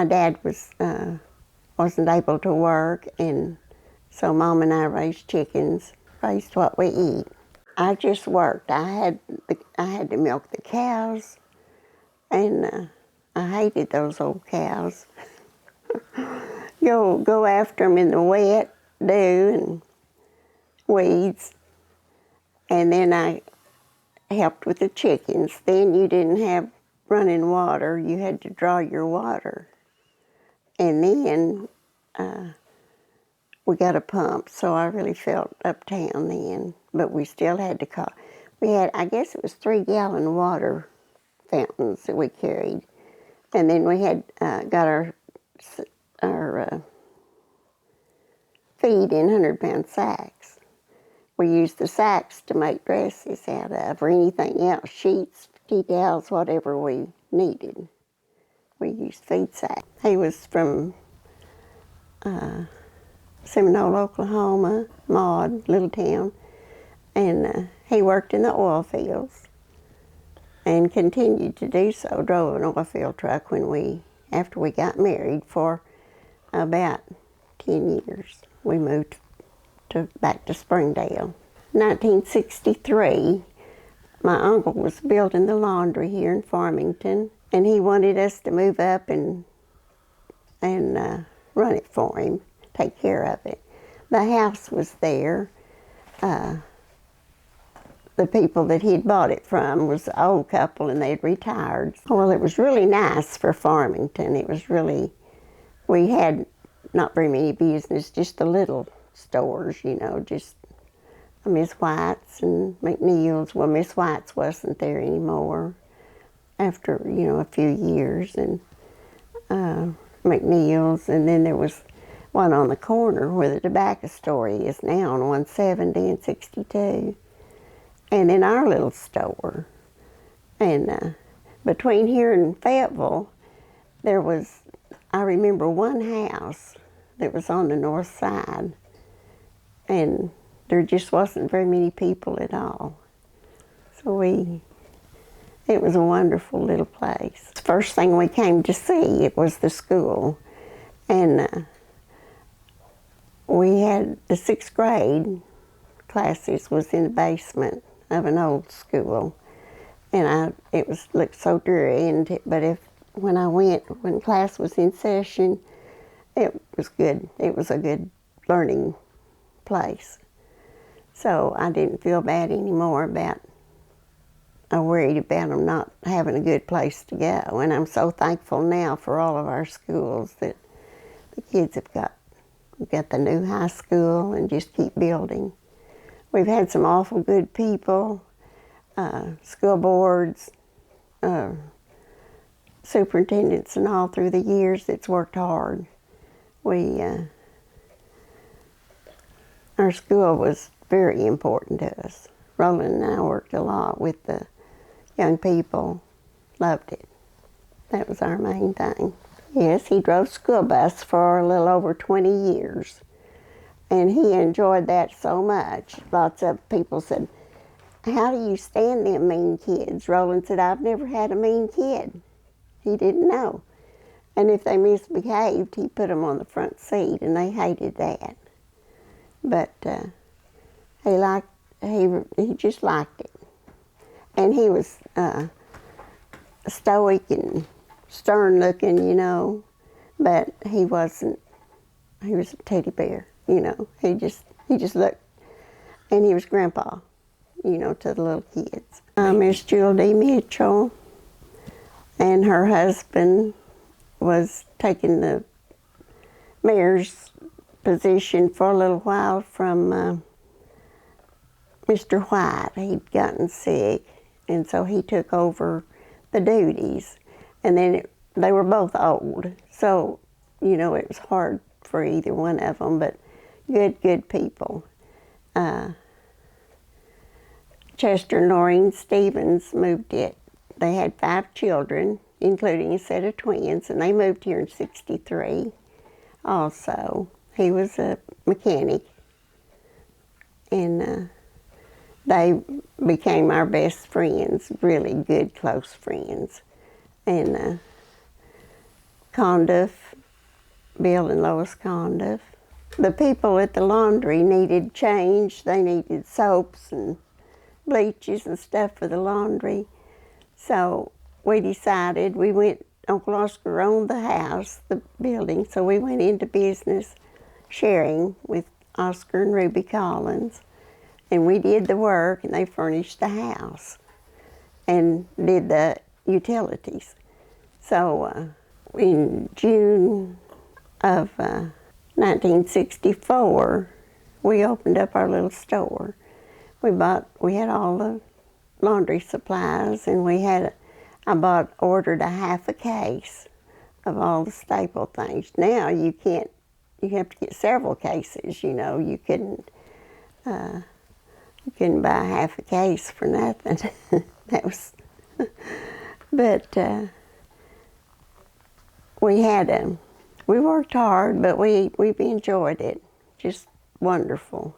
my dad wasn't able to work, and so Mom and I raised chickens, raised what we eat. I just worked. I had to milk the cows, and I hated those old cows. Go after them in the wet, dew, and weeds, and then I helped with the chickens. Then you didn't have running water. You had to draw your water. And then we got a pump, so I really felt uptown then. But we still had to call. We had, I guess it was 3-gallon water fountains that we carried. And then we had got our feed in 100-pound sacks. We used the sacks to make dresses out of, or anything else, sheets, tea towels, whatever we needed. We used feed sacks. He was from Seminole, Oklahoma, Maud, little town, and he worked in the oil fields and continued to do so. Drove an oil field truck after we got married for about 10 years. We moved back to Springdale. 1963, my uncle was building the laundry here in Farmington, and he wanted us to move up and run it for him, take care of it. The house was there. The people that he'd bought it from was an old couple, and they'd retired. Well, it was really nice for Farmington. It was really, we had not very many business, just the little stores, just Miss White's and McNeil's. Well, Miss White's wasn't there anymore after, a few years, and McNeil's, and then there was one on the corner where the tobacco store is now on 170 and 62, and then our little store. And between here and Fayetteville, there was, I remember one house that was on the north side, and there just wasn't very many people at all. So it was a wonderful little place. The first thing we came to see, it was the school. And we had the 6th grade classes was in the basement of an old school. And it looked so dreary, but when class was in session, it was good. It was a good learning place. So I didn't feel bad anymore I worried about them not having a good place to go. And I'm so thankful now for all of our schools that the kids have got the new high school and just keep building. We've had some awful good people, school boards, superintendents and all through the years that's worked hard. Our school was very important to us. Roland and I worked a lot with the young people, loved it. That was our main thing. Yes, he drove school bus for a little over 20 years, and he enjoyed that so much. Lots of people said, "How do you stand them mean kids?" Roland said, "I've never had a mean kid." He didn't know. And if they misbehaved, he put them on the front seat, and they hated that. But he just liked it. And he was stoic and stern looking, but he was a teddy bear, He just looked, and he was grandpa, to the little kids. Miss Jewel D. Mitchell and her husband was taking the mayor's position for a little while from Mr. White. He'd gotten sick, and so he took over the duties. And then they were both old, so, it was hard for either one of them, but good people. Chester and Noreen Stevens moved it. They had 5 children, including a set of twins, and they moved here in 63 also. He was a mechanic, and they became our best friends, really good, close friends. And Condiff, Bill and Lois Condiff. The people at the laundry needed change. They needed soaps and bleaches and stuff for the laundry. So we decided, Uncle Oscar owned the house, the building, so we went into business sharing with Oscar and Ruby Collins. And we did the work, and they furnished the house and did the utilities. So in June of 1964, we opened up our little store. We had all the laundry supplies, and ordered a half a case of all the staple things. Now you have to get several cases, you couldn't buy half a case for nothing. But we worked hard, but we enjoyed it, just wonderful.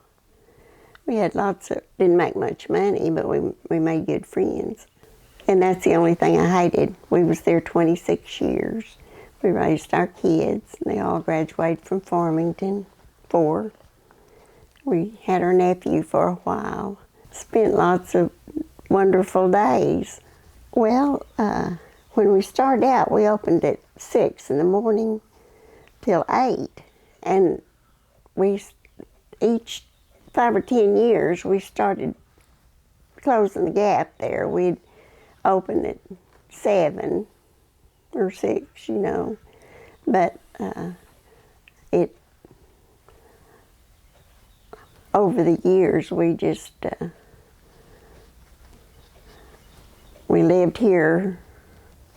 We had didn't make much money, but we made good friends. And that's the only thing I hated. We was there 26 years. We raised our kids, and they all graduated from Farmington, 4. We had our nephew for a while. Spent lots of wonderful days. Well, when we started out, we opened at 6 in the morning till 8. And each 5 or 10 years, we started closing the gap there. We'd open at 7 or 6, But over the years, we lived here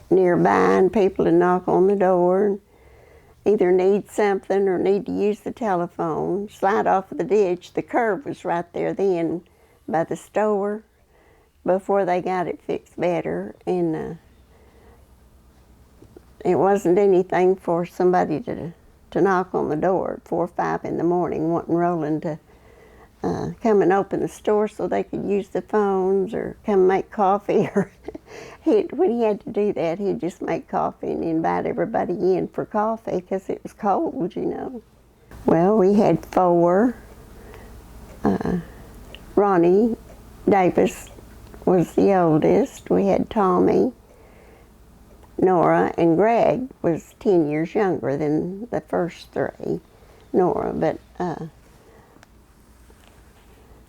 nearby, and people would knock on the door and either need something or need to use the telephone, slide off of the ditch. The curb was right there then by the store before they got it fixed better. And it wasn't anything for somebody to knock on the door at 4 or 5 in the morning wanting Roland to come and open the store so they could use the phones or come make coffee. Or when he had to do that, he'd just make coffee and invite everybody in for coffee because it was cold, Well, we had 4. Ronnie Davis was the oldest. We had Tommy, Nora, and Greg was 10 years younger than the first 3, Nora. But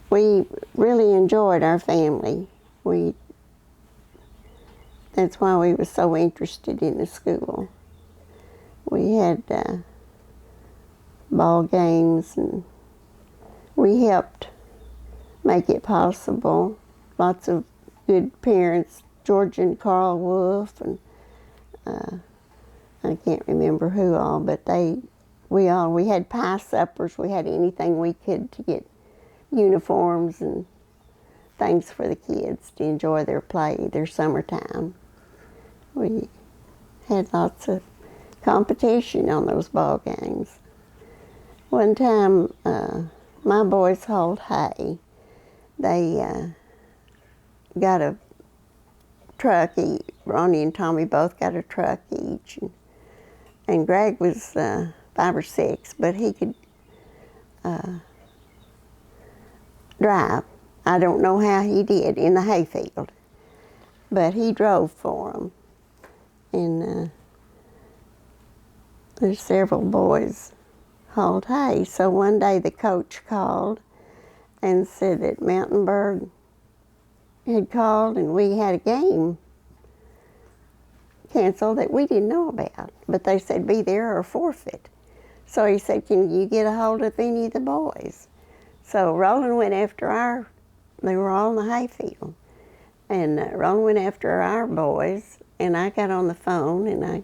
we really enjoyed our family. That's why we were so interested in the school. We had ball games, and we helped make it possible. Lots of good parents, George and Carl Wolf, and I can't remember who all, but we had pie suppers. We had anything we could to get uniforms and things for the kids to enjoy their summertime. We had lots of competition on those ball games. One time, my boys hauled hay. They got a truck. Ronnie and Tommy both got a truck each. And Greg was 5 or 6, but he could drive. I don't know how he did in the hayfield, but he drove for them. And there's several boys hauled hay. So one day the coach called and said that Mountainburg had called and we had a game canceled that we didn't know about. But they said be there or forfeit. So he said, can you get a hold of any of the boys? So Roland went after they were all in the hayfield. And Roland went after our boys, and I got on the phone and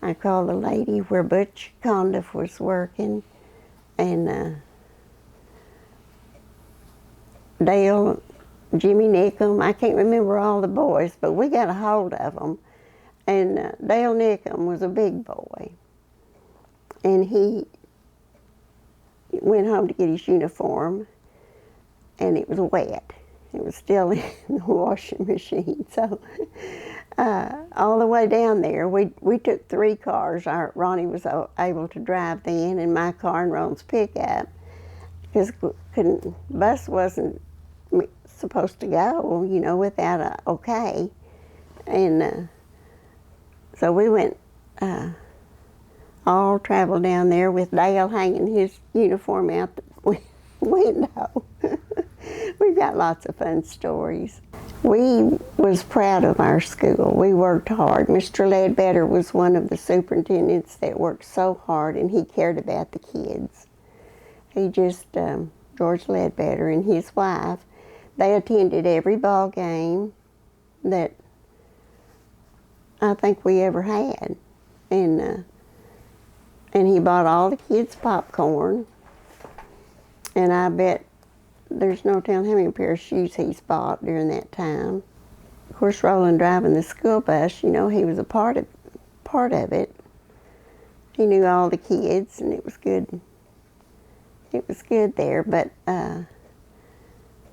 I called the lady where Butch Condiff was working, and Dale, Jimmy Nickum, I can't remember all the boys, but we got a hold of them. And Dale Nickum was a big boy, and he went home to get his uniform, and it was wet. It was still in the washing machine. So all the way down there, we took 3 cars. Ronnie was able to drive then, and my car and Ron's pickup, because bus wasn't supposed to go, you know, without a okay. And so we went, all traveled down there with Dale hanging his uniform out the window. We've got lots of fun stories. We was proud of our school. We worked hard. Mr. Ledbetter was one of the superintendents that worked so hard, and he cared about the kids. He just, George Ledbetter and his wife, they attended every ball game that I think we ever had. And he bought all the kids popcorn. And I bet there's no telling how many pair of shoes he's bought during that time. Of course, Roland driving the school bus, you know, he was a part of it. He knew all the kids, and it was good. It was good there, but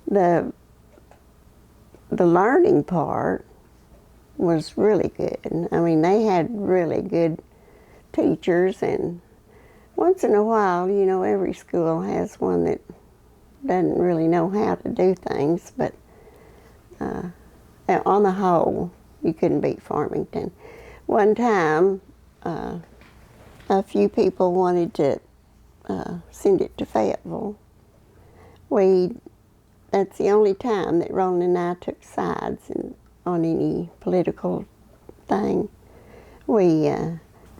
the learning part was really good. I mean, they had really good teachers, and once in a while, you know, every school has one that doesn't really know how to do things, but on the whole, you couldn't beat Farmington. One time, a few people wanted to send it to Fayetteville. That's the only time that Roland and I took sides on any political thing. We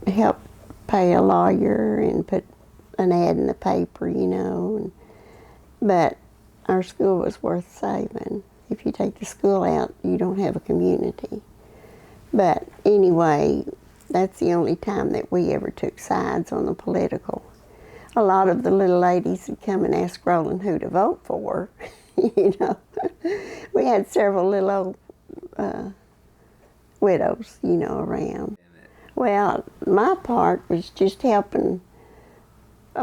helped pay a lawyer and put an ad in the paper, you know. But our school was worth saving. If you take the school out, you don't have a community. But anyway, that's the only time that we ever took sides on the political. A lot of the little ladies would come and ask Roland who to vote for, you know. We had several little old widows, you know, around. Well, my part was just helping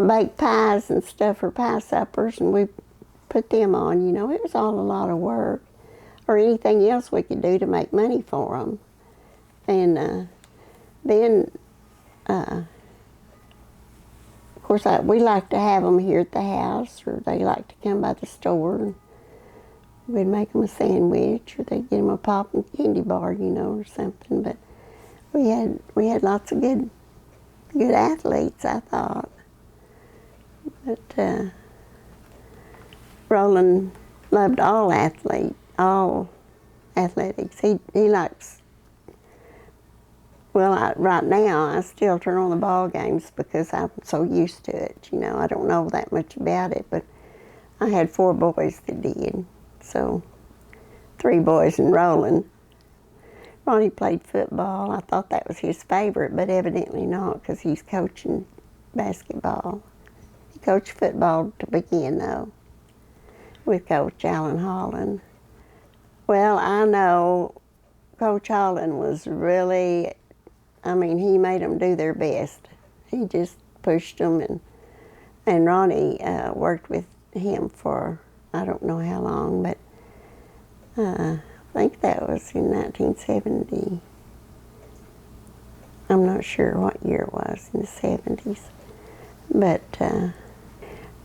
bake pies and stuff for pie suppers, and we put them on, you know. It was all a lot of work, or anything else we could do to make money for them. And then, of course, we like to have them here at the house, or they like to come by the store, and we'd make them a sandwich, or they'd get them a pop and candy bar, you know, or something. But we had lots of good athletes, I thought. But Roland loved all athletics. He likes, well, right now I still turn on the ball games because I'm so used to it, you know. I don't know that much about it, but I had 4 boys that did, so 3 boys and Roland. Ronnie played football. I thought that was his favorite, but evidently not, because he's coaching basketball. He coached football to begin, though, with Coach Alan Holland. Well, I know Coach Holland was really, I mean, he made them do their best. He just pushed them, and Ronnie worked with him for, I don't know how long, but I think that was in 1970. I'm not sure what year it was, in the 70s. But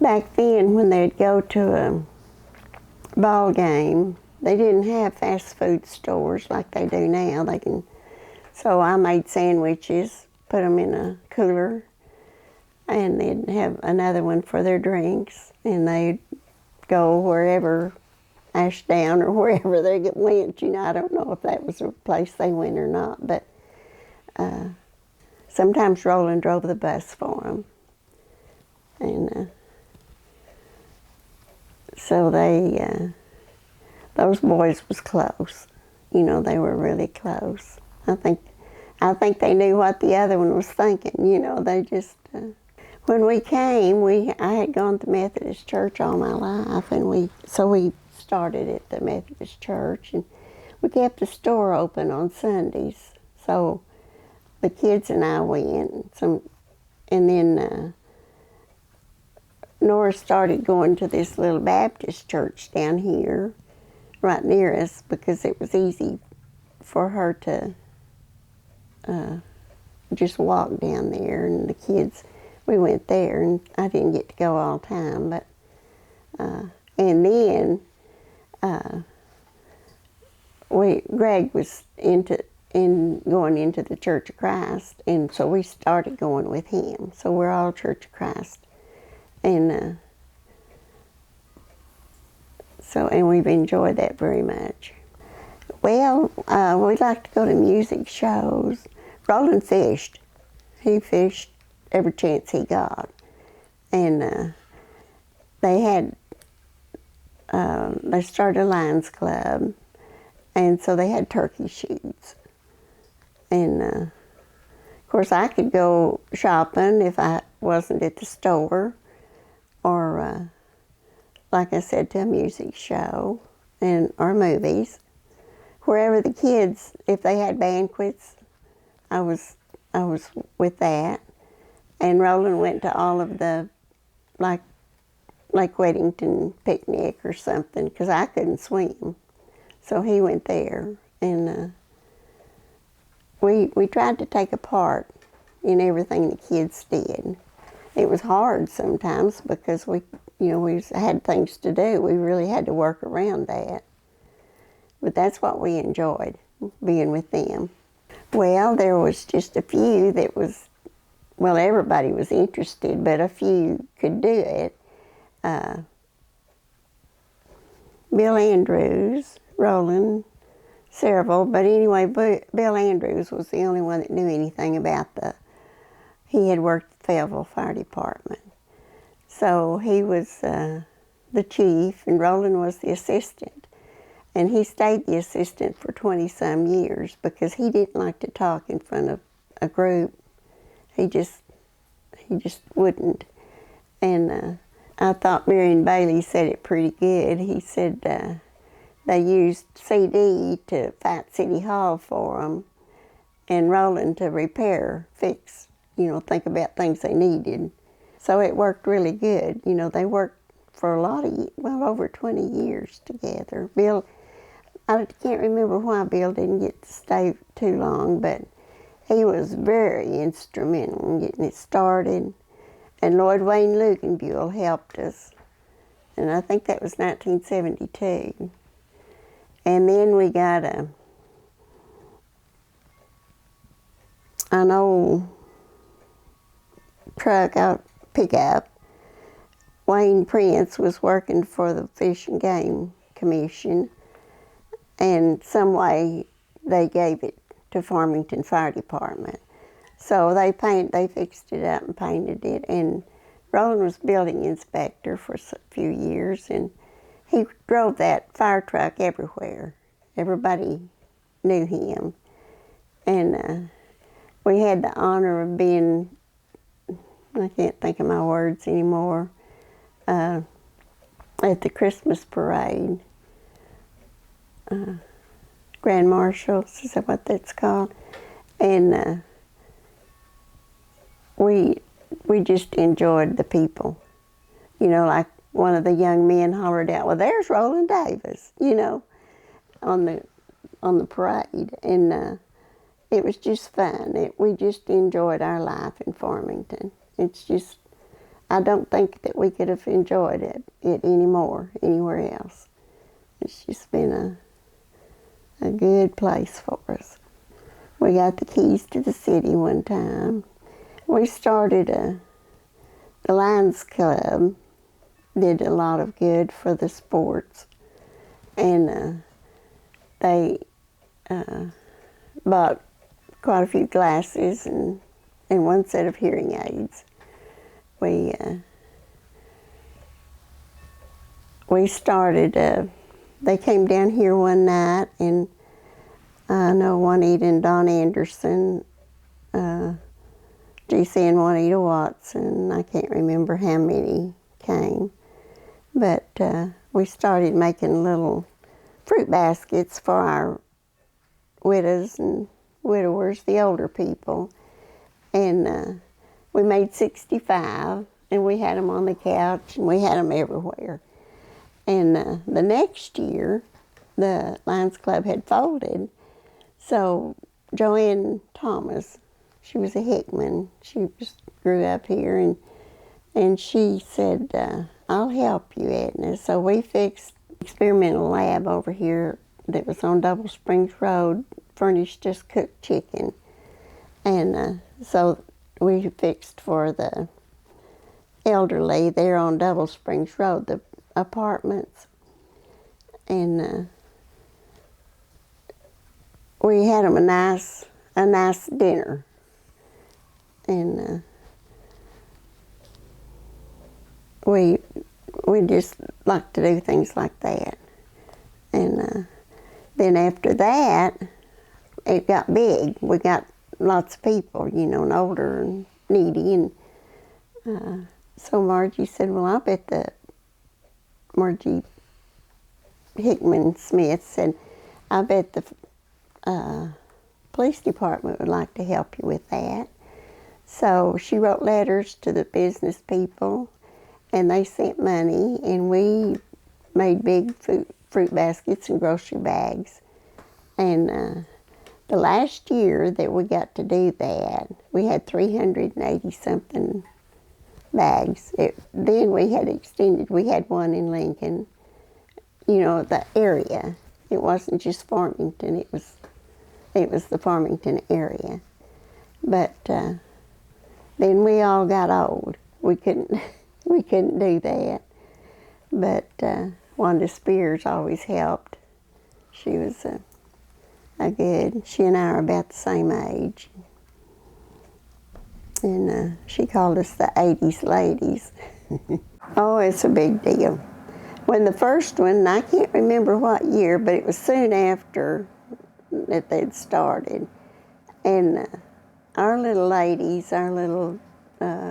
back then, when they'd go to a ball game, they didn't have fast food stores like they do now. So I made sandwiches, put them in a cooler, and they'd have another one for their drinks, and they'd go wherever, Ashdown or wherever they went. You know, I don't know if that was a place they went or not, but sometimes Roland drove the bus for them. And so those boys was close. You know, they were really close. I think they knew what the other one was thinking. You know, they just, when we came, I had gone to Methodist church all my life, and we started at the Methodist church, and we kept the store open on Sundays. So the kids and I went, and then Nora started going to this little Baptist church down here, right near us because it was easy for her to just walk down there, and the kids, we went there, and I didn't get to go all the time, but and then Greg was going into the Church of Christ, and so we started going with him. So we're all Church of Christ, and and we've enjoyed that very much. Well, we like to go to music shows. Roland fished. He fished every chance he got, and they started a Lions Club, and so they had turkey shoots. And of course, I could go shopping if I wasn't at the store, or like I said, to a music show or movies. Wherever the kids, if they had banquets, I was with that. And Roland went to all of the, like Weddington picnic or something, because I couldn't swim. So he went there, and we tried to take a part in everything the kids did. It was hard sometimes because we had things to do. We really had to work around that. But that's what we enjoyed, being with them. Well, there was just a few that was, well, everybody was interested, but a few could do it. Bill Andrews, Roland, several, but anyway, Bill Andrews was the only one that knew anything about he had worked at the Fayetteville Fire Department. So he was the chief, and Roland was the assistant. And he stayed the assistant for 20-some years because he didn't like to talk in front of a group. He just wouldn't. And I thought Marion Bailey said it pretty good. He said they used CD to fight City Hall for them, and Roland to fix, think about things they needed. So it worked really good. They worked for over 20 years together. Bill, I can't remember why Bill didn't get to stay too long, but he was very instrumental in getting it started. And Lloyd Wayne Luganbuehl helped us, and I think that was 1972. And then we got an old pickup. Wayne Prince was working for the Fish and Game Commission, and some way they gave it to Farmington Fire Department. So they fixed it up and painted it, and Roland was building inspector for a few years, and he drove that fire truck everywhere. Everybody knew him, and we had the honor of being, I can't think of my words anymore, at the Christmas parade. Grand Marshals, is that what that's called? And we just enjoyed the people. Like one of the young men hollered out, "Well, there's Roland Davis," on the parade, and it was just fun. We just enjoyed our life in Farmington. It's just, I don't think that we could have enjoyed it anymore anywhere else. It's just been a good place for us. We got the keys to the city one time. We started the Lions Club, did a lot of good for the sports, and they bought quite a few glasses and one set of hearing aids. We started, they came down here one night, and I know Juanita and Don Anderson, G.C. and Juanita Watson, I can't remember how many came, but we started making little fruit baskets for our widows and widowers, the older people, and we made 65, and we had them on the couch, and we had them everywhere. And the next year, the Lions Club had folded. So Joanne Thomas, she was a Hickman. She just grew up here, and she said, I'll help you, Edna. So we fixed an experimental lab over here that was on Double Springs Road, furnished just cooked chicken. And so we fixed for the elderly there on Double Springs Road, the apartments. And we had them a nice dinner. And we just like to do things like that. And then after that, it got big. We got lots of people, and older and needy. And so Margie said, well, I bet Margie Hickman Smith said, I bet the police department would like to help you with that. So she wrote letters to the business people, and they sent money, and we made big fruit baskets and grocery bags. And the last year that we got to do that, we had 380-something bags. Then we had extended. We had one in Lincoln, the area. It wasn't just Farmington. It was the Farmington area. But then we all got old. We couldn't do that. But Wanda Spears always helped. She was she and I are about the same age. And she called us the 80s ladies. Oh, it's a big deal. When the first one, I can't remember what year, but it was soon after that they'd started. And our little ladies, our little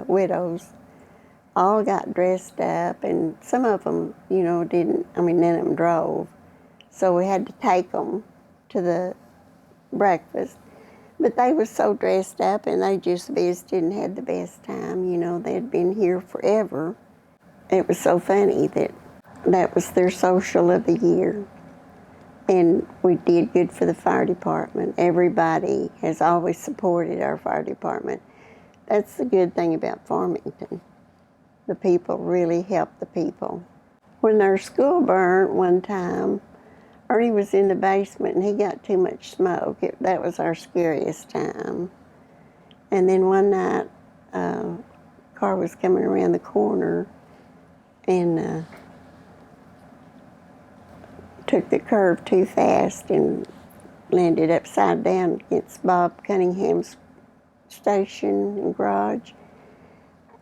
widows, all got dressed up, and some of them, none of them drove. So we had to take them to the breakfast. But they were so dressed up, and they just visited and had the best time. They'd been here forever. It was so funny that was their social of the year. And we did good for the fire department. Everybody has always supported our fire department. That's the good thing about Farmington. The people really help the people. When our school burned one time, Ernie was in the basement and he got too much smoke. That was our scariest time. And then one night, a car was coming around the corner and took the curve too fast and landed upside down against Bob Cunningham's station and garage.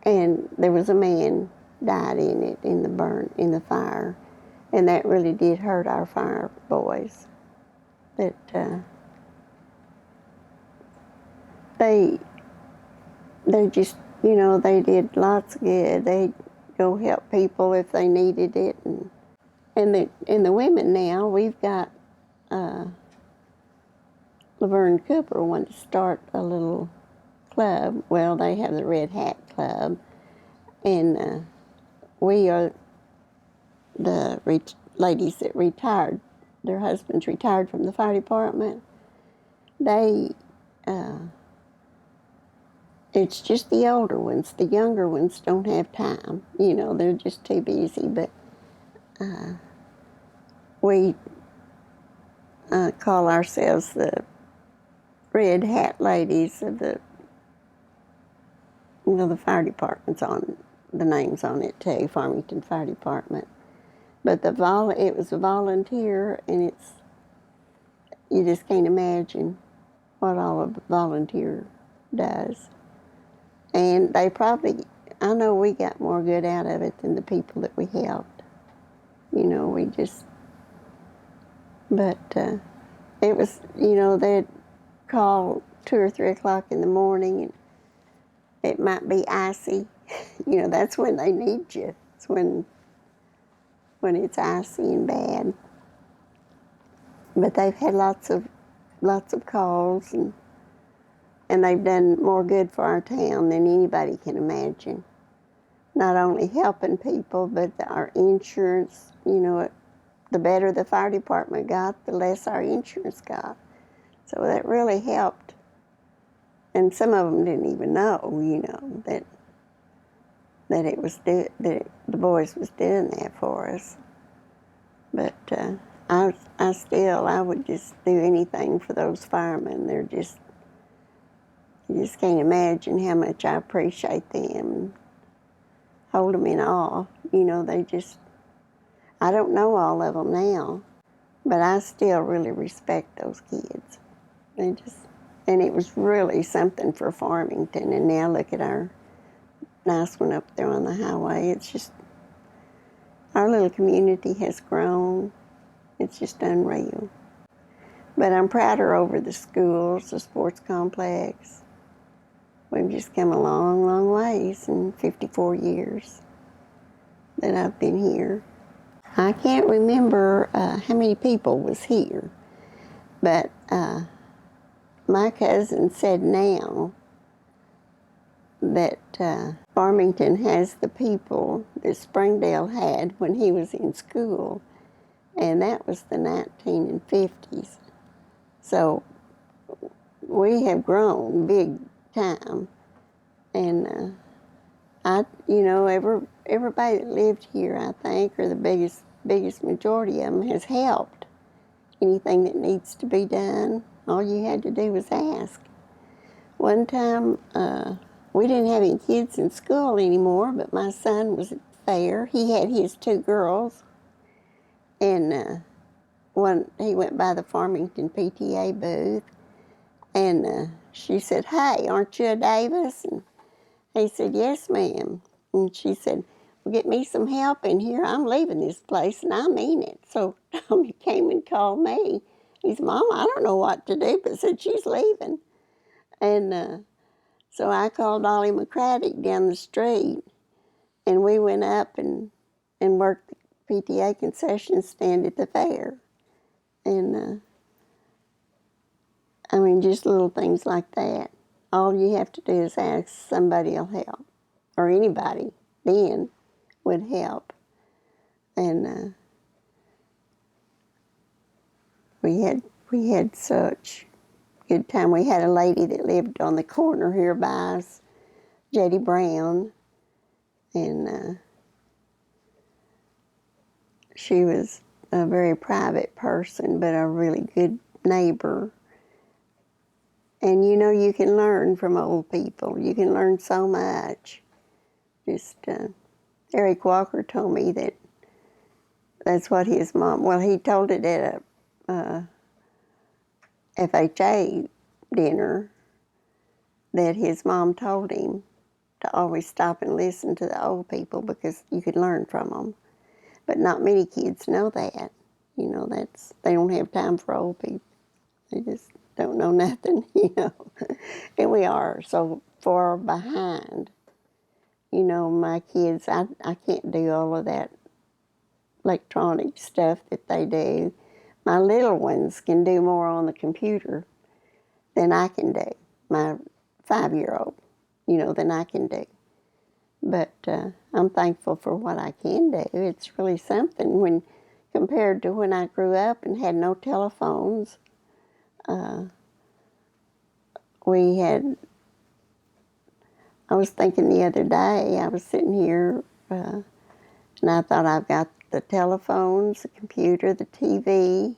And there was a man died in it, in the fire. And that really did hurt our fire boys. But they just, they did lots of good. They'd go help people if they needed it. And the women now, we've got Laverne Cooper wanted to start a little club. Well, they have the Red Hat Club. And we are the ladies that retired. Their husbands retired from the fire department. It's just the older ones. The younger ones don't have time. They're just too busy. But we call ourselves the Red Hat ladies of the fire department's on the names on it too, Farmington Fire Department. But it was a volunteer, and you just can't imagine what all a volunteer does. And I know we got more good out of it than the people that we helped. But it was, they'd call 2 or 3 o'clock in the morning, and it might be icy. That's when they need you. It's when it's icy and bad. But they've had lots of calls, and they've done more good for our town than anybody can imagine. Not only helping people, but our insurance, it the better the fire department got, the less our insurance got. So that really helped. And some of them didn't even know, that it was that the boys was doing that for us. But I would just do anything for those firemen. You just can't imagine how much I appreciate them and hold them in awe. I don't know all of them now, but I still really respect those kids. And it was really something for Farmington. And now look at our nice one up there on the highway. It's just, our little community has grown. It's just unreal. But I'm prouder over the schools, the sports complex. We've just come a long, long ways in 54 years that I've been here. I can't remember how many people was here, but my cousin said now that Farmington has the people that Springdale had when he was in school, and that was the 1950s. So we have grown big time, and everybody that lived here, I think, or the biggest majority of them has helped. Anything that needs to be done, all you had to do was ask. One time, we didn't have any kids in school anymore, but my son was at the fair. He had his 2 girls, and he went by the Farmington PTA booth, and she said, "Hey, aren't you a Davis?" And he said, "Yes, ma'am." And she said, "Well, get me some help in here. I'm leaving this place, and I mean it." So Tommy came and called me. He said, "Mama, I don't know what to do," but said she's leaving. And so I called Ollie McCraddock down the street, and we went up and worked the PTA concession stand at the fair. And just little things like that. All you have to do is ask, somebody will help, or anybody then would help. And we had such good time. We had a lady that lived on the corner here by us, Jetty Brown, and she was a very private person, but a really good neighbor. And you can learn from old people. You can learn so much. Eric Walker told me that's what his mom, well, he told it at a FHA dinner, that his mom told him to always stop and listen to the old people because you could learn from them. But not many kids know that. They don't have time for old people. They just don't know nothing, And we are so far behind. My kids, I can't do all of that electronic stuff that they do. My little ones can do more on the computer than I can do. My 5-year-old, than I can do. But I'm thankful for what I can do. It's really something when compared to when I grew up and had no telephones. I was thinking the other day, I was sitting here and I thought, I've got the telephones, the computer, the TV,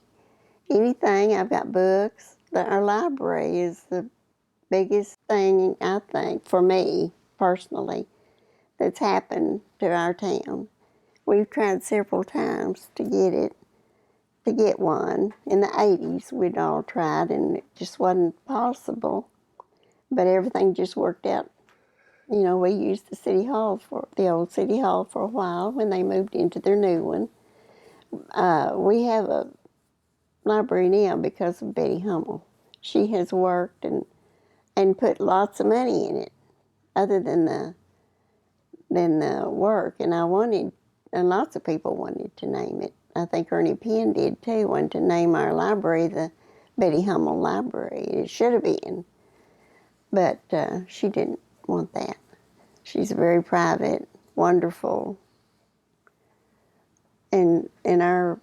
anything. I've got books. Our library is the biggest thing, I think, for me personally, that's happened to our town. We've tried several times to get one. In the 80s, we'd all tried, and it just wasn't possible. But everything just worked out. We used the old city hall for a while when they moved into their new one. We have a library now because of Betty Hummel. She has worked and put lots of money in it, other than the work. And lots of people wanted to name it. I think Ernie Penn did too, wanted to name our library the Betty Hummel Library. It should have been, but she didn't want that. She's very private, wonderful, and our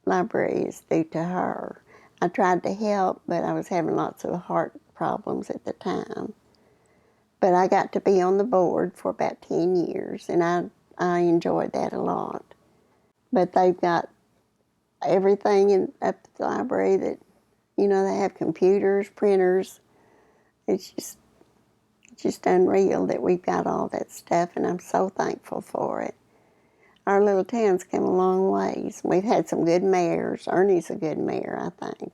library is due to her. I tried to help, but I was having lots of heart problems at the time. But I got to be on the board for about 10 years, and I enjoyed that a lot. But they've got everything up at the library that, they have computers, printers. It's just unreal that we've got all that stuff, and I'm so thankful for it. Our little town's come a long ways. We've had some good mayors. Ernie's a good mayor, I think.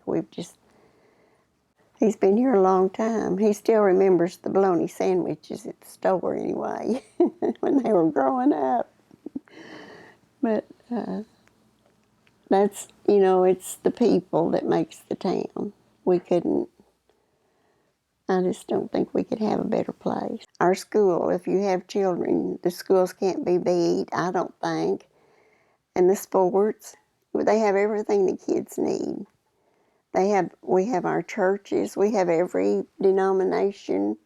He's been here a long time. He still remembers the bologna sandwiches at the store anyway, when they were growing up. But that's, it's the people that makes the town. I just don't think we could have a better place. Our school, if you have children, the schools can't be beat, I don't think. And the sports, they have everything the kids need. We have our churches, we have every denomination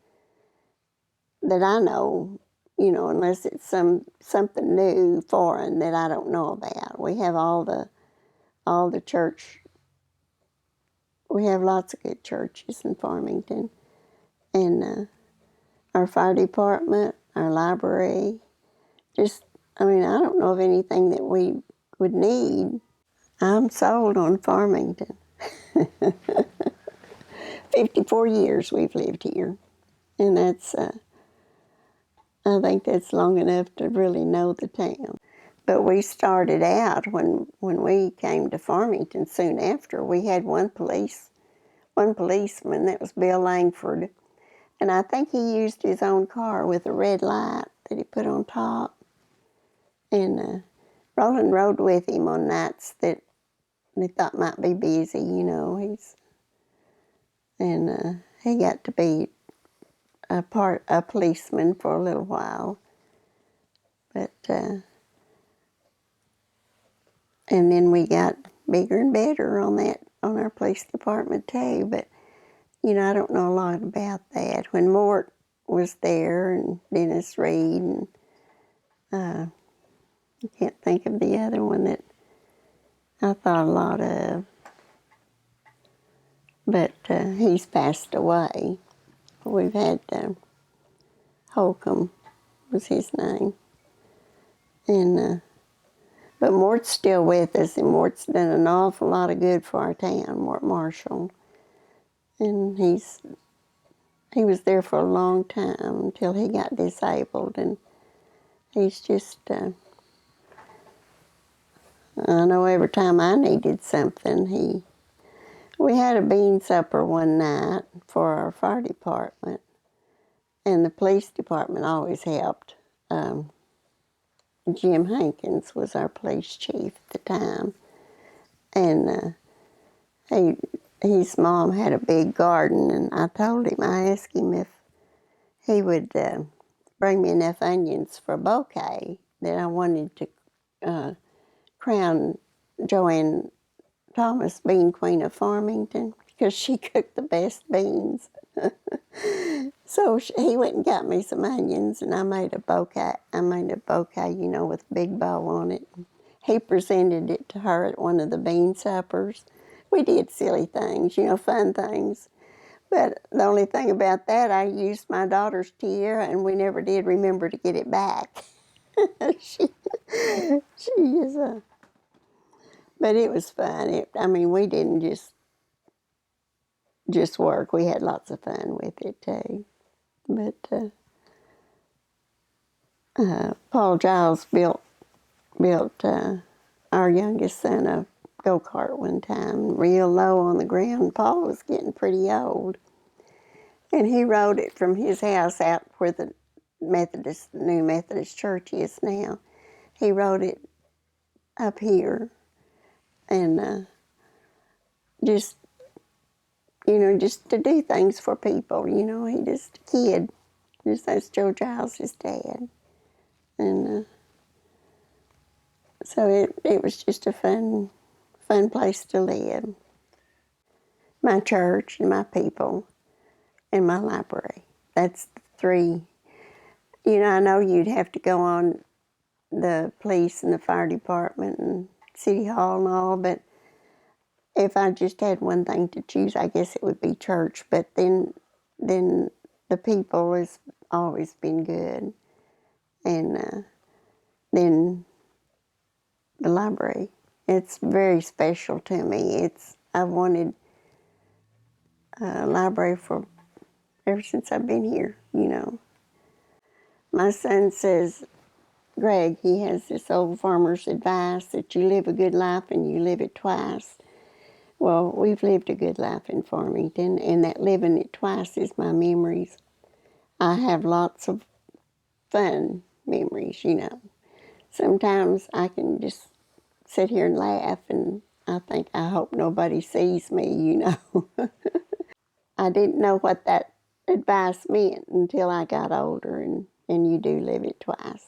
that I know, unless it's something new, foreign, that I don't know about. We have all the church, we have lots of good churches in Farmington. And our fire department, our library, I don't know of anything that we would need. I'm sold on Farmington. 54 years we've lived here, and I think that's long enough to really know the town. But we started out, when we came to Farmington soon after, we had one policeman, that was Bill Langford, and I think he used his own car with a red light that he put on top. And Roland rode with him on nights that they thought might be busy, he got to be a policeman for a little while. But and then we got bigger and better on our police department too. But I don't know a lot about that. When Mort was there, and Dennis Reed, and I can't think of the other one that I thought a lot of. But he's passed away. We've had Holcomb was his name. And but Mort's still with us, and Mort's done an awful lot of good for our town, Mort Marshall. And he was there for a long time until he got disabled, and he's just, I know every time I needed something, we had a bean supper one night for our fire department, and the police department always helped. Jim Hankins was our police chief at the time, and his mom had a big garden, and I asked him if he would bring me enough onions for a bouquet that I wanted to crown Joanne Thomas Bean Queen of Farmington, because she cooked the best beans. So he went and got me some onions, and I made a bouquet, with a big bow on it. He presented it to her at one of the bean suppers. We did silly things, fun things. But the only thing about that, I used my daughter's tiara, and we never did remember to get it back. she is a... But it was fun. We didn't just work. We had lots of fun with it too. But Paul Giles built our youngest son a go-kart one time, real low on the ground. Paul was getting pretty old, and he rode it from his house out where the new Methodist church is now. He rode it up here, and just to do things for people. He just a kid. That's Joe Giles' dad. And so it was just a fun place to live. My church and my people and my library. That's the three. I know you'd have to go on the police and the fire department and city hall and all, but if I just had one thing to choose, I guess it would be church. But then the people has always been good, and then the library. It's very special to me. I wanted a library for ever since I've been here. My son says, Greg, he has this old farmer's advice that you live a good life and you live it twice. Well, we've lived a good life in Farmington, and that living it twice is my memories. I have lots of fun memories. Sometimes I can just sit here and laugh, and I think, I hope nobody sees me. I didn't know what that advice meant until I got older, and you do live it twice.